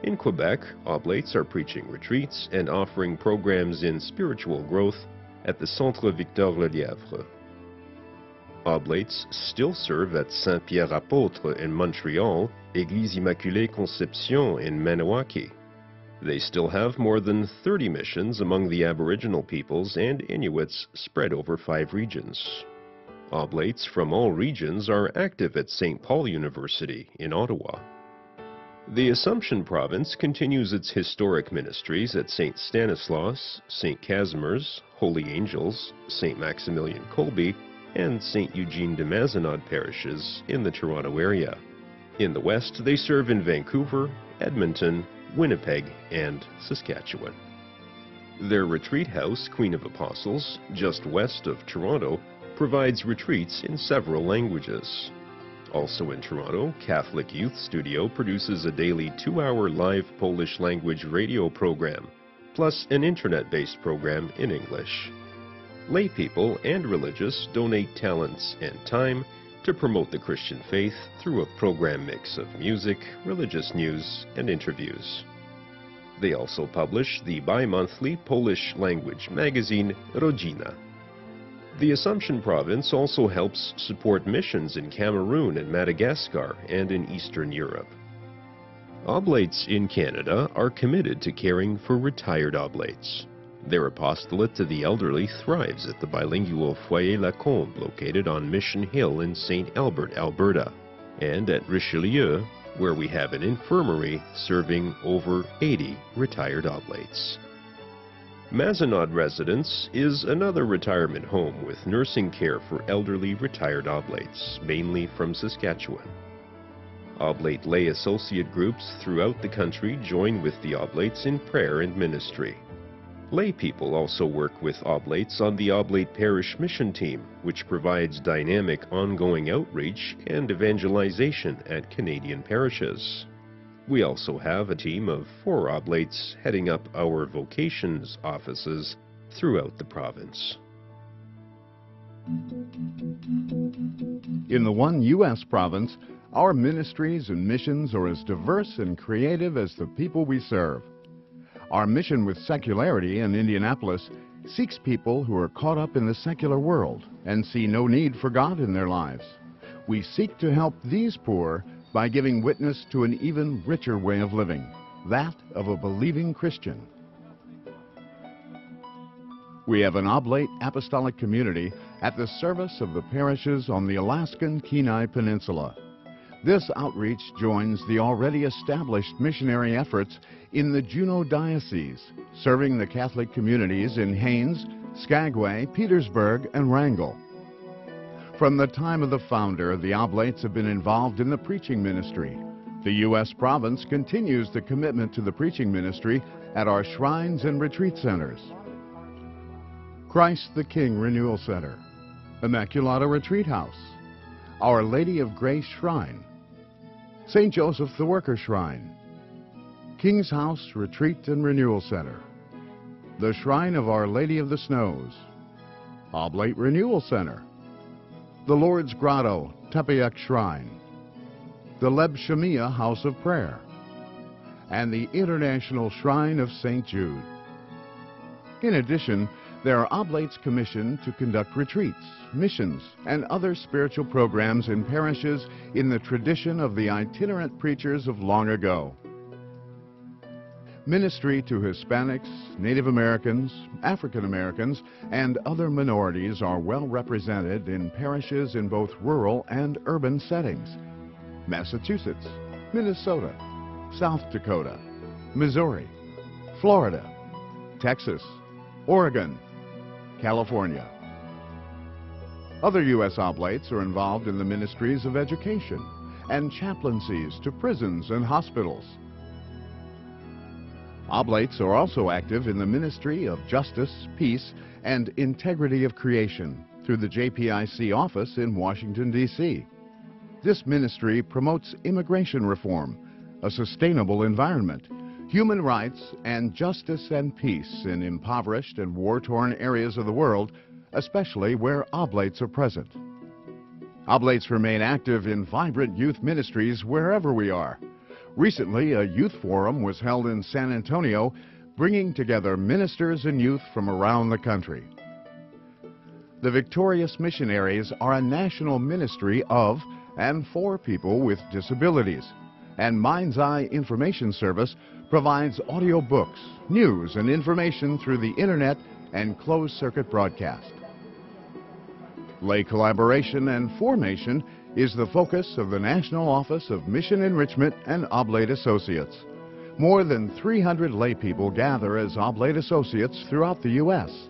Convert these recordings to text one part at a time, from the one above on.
In Quebec, Oblates are preaching retreats and offering programs in spiritual growth at the Centre Victor-Lelièvre. Oblates still serve at Saint-Pierre-Apôtre in Montreal, Église Immaculée Conception in Maniwaki. They still have more than 30 missions among the Aboriginal peoples and Inuits spread over 5 regions. Oblates from all regions are active at St. Paul University in Ottawa. The Assumption Province continues its historic ministries at St. Stanislaus, St. Casimir's, Holy Angels, St. Maximilian Kolbe, and St. Eugene de Mazenod parishes in the Toronto area. In the west, they serve in Vancouver, Edmonton, Winnipeg, and Saskatchewan. Their retreat house, Queen of Apostles, just west of Toronto, provides retreats in several languages. Also in Toronto, Catholic Youth Studio produces a daily 2-hour live Polish language radio program, plus an internet-based program in English. Lay people and religious donate talents and time to promote the Christian faith through a program mix of music, religious news, and interviews. They also publish the bi-monthly Polish language magazine Rodzina. The Assumption Province also helps support missions in Cameroon and Madagascar and in Eastern Europe. Oblates in Canada are committed to caring for retired Oblates. Their apostolate to the elderly thrives at the bilingual Foyer Lacombe located on Mission Hill in St. Albert, Alberta, and at Richelieu, where we have an infirmary serving over 80 retired Oblates. Mazenod Residence is another retirement home with nursing care for elderly retired Oblates, mainly from Saskatchewan. Oblate lay associate groups throughout the country join with the Oblates in prayer and ministry. Lay people also work with Oblates on the Oblate Parish Mission Team, which provides dynamic ongoing outreach and evangelization at Canadian parishes. We also have a team of 4 Oblates heading up our Vocations offices throughout the province. In the one U.S. province, our ministries and missions are as diverse and creative as the people we serve. Our mission with Secularity in Indianapolis seeks people who are caught up in the secular world and see no need for God in their lives. We seek to help these poor by giving witness to an even richer way of living, that of a believing Christian. We have an Oblate Apostolic community at the service of the parishes on the Alaskan Kenai Peninsula. This outreach joins the already established missionary efforts in the Juneau Diocese, serving the Catholic communities in Haines, Skagway, Petersburg, and Wrangell. From the time of the founder, the Oblates have been involved in the preaching ministry. The U.S. province continues the commitment to the preaching ministry at our shrines and retreat centers. Christ the King Renewal Center, Immaculata Retreat House, Our Lady of Grace Shrine, St. Joseph the Worker Shrine, King's House Retreat and Renewal Center, the Shrine of Our Lady of the Snows, Oblate Renewal Center, the Lord's Grotto Tepeyac Shrine, the Leb Shemia House of Prayer, and the International Shrine of St. Jude. In addition, there are Oblates commissioned to conduct retreats, missions, and other spiritual programs in parishes in the tradition of the itinerant preachers of long ago. Ministry to Hispanics, Native Americans, African Americans, and other minorities are well represented in parishes in both rural and urban settings. Massachusetts, Minnesota, South Dakota, Missouri, Florida, Texas, Oregon, California. Other U.S. Oblates are involved in the ministries of education and chaplaincies to prisons and hospitals. Oblates are also active in the ministry of justice, peace, and integrity of creation through the JPIC office in Washington, D.C. This ministry promotes immigration reform, a sustainable environment, human rights, and justice and peace in impoverished and war-torn areas of the world, especially where Oblates are present. Oblates remain active in vibrant youth ministries wherever we are. Recently, a youth forum was held in San Antonio, bringing together ministers and youth from around the country. The Victorious Missionaries are a national ministry of and for people with disabilities, and Mind's Eye Information Service provides audio books, news, and information through the Internet and closed-circuit broadcast. Lay collaboration and formation is the focus of the National Office of Mission Enrichment and Oblate Associates. More than 300 lay people gather as Oblate Associates throughout the U.S.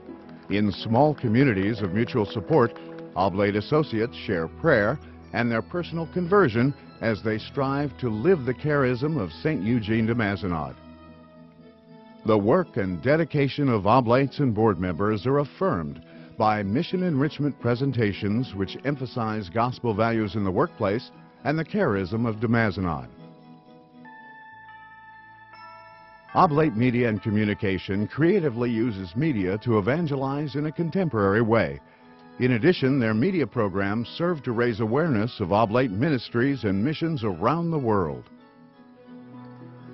In small communities of mutual support, Oblate Associates share prayer and their personal conversion as they strive to live the charism of St. Eugene de Mazenod. The work and dedication of Oblates and board members are affirmed by mission enrichment presentations which emphasize gospel values in the workplace and the charism of de Mazenod. Oblate Media and Communication creatively uses media to evangelize in a contemporary way. In addition, their media programs serve to raise awareness of Oblate ministries and missions around the world.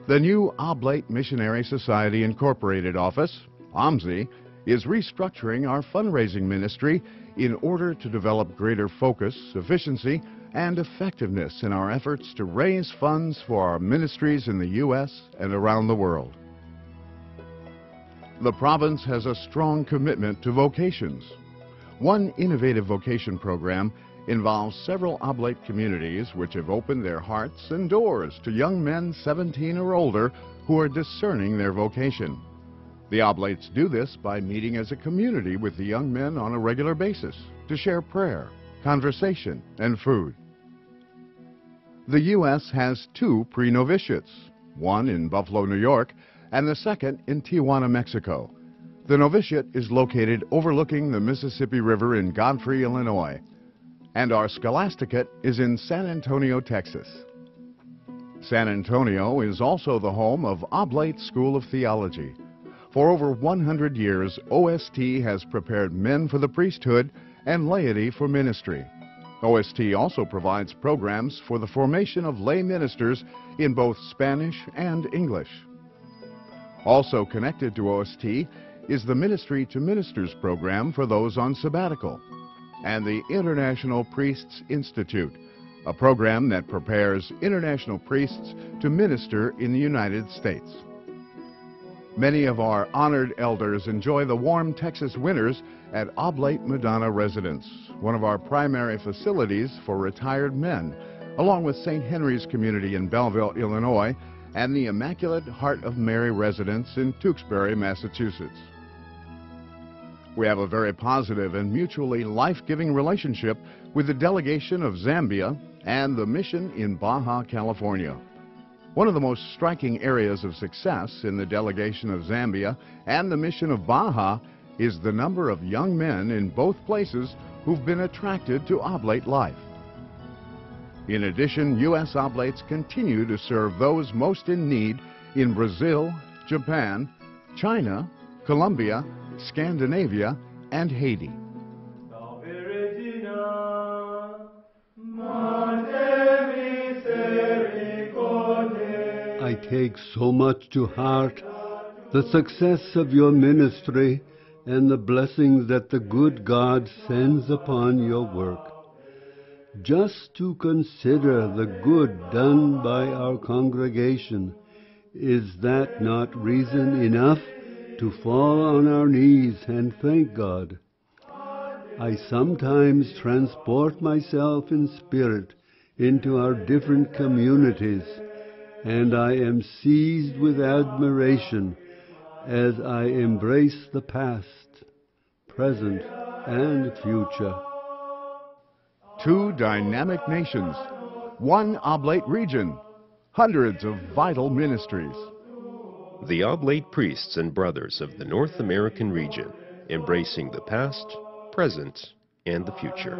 The new Oblate Missionary Society Incorporated office, OMSI, is restructuring our fundraising ministry in order to develop greater focus, efficiency, and effectiveness in our efforts to raise funds for our ministries in the U.S. and around the world. The province has a strong commitment to vocations. One innovative vocation program involves several Oblate communities which have opened their hearts and doors to young men 17 or older who are discerning their vocation. The Oblates do this by meeting as a community with the young men on a regular basis to share prayer, conversation, and food. The U.S. has 2 pre-novitiates, one in Buffalo, New York, and the second in Tijuana, Mexico. The novitiate is located overlooking the Mississippi River in Godfrey, Illinois, and our scholasticate is in San Antonio, Texas. San Antonio is also the home of Oblate School of Theology. For over 100 years, OST has prepared men for the priesthood and laity for ministry. OST also provides programs for the formation of lay ministers in both Spanish and English. Also connected to OST is the Ministry to Ministers program for those on sabbatical, and the International Priests Institute, a program that prepares international priests to minister in the United States. Many of our honored elders enjoy the warm Texas winters at Oblate Madonna Residence, one of our primary facilities for retired men, along with St. Henry's Community in Belleville, Illinois, and the Immaculate Heart of Mary Residence in Tewksbury, Massachusetts. We have a very positive and mutually life-giving relationship with the delegation of Zambia and the mission in Baja, California. One of the most striking areas of success in the delegation of Zambia and the mission of Baja is the number of young men in both places who've been attracted to Oblate life. In addition, U.S. Oblates continue to serve those most in need in Brazil, Japan, China, Colombia, Scandinavia, and Haiti. I take so much to heart the success of your ministry and the blessings that the good God sends upon your work. Just to consider the good done by our congregation, is that not reason enough to fall on our knees and thank God? I sometimes transport myself in spirit into our different communities, and I am seized with admiration as I embrace the past, present, and future. 2 dynamic nations, 1 Oblate region, hundreds of vital ministries. The Oblate priests and brothers of the North American region, embracing the past, present, and the future.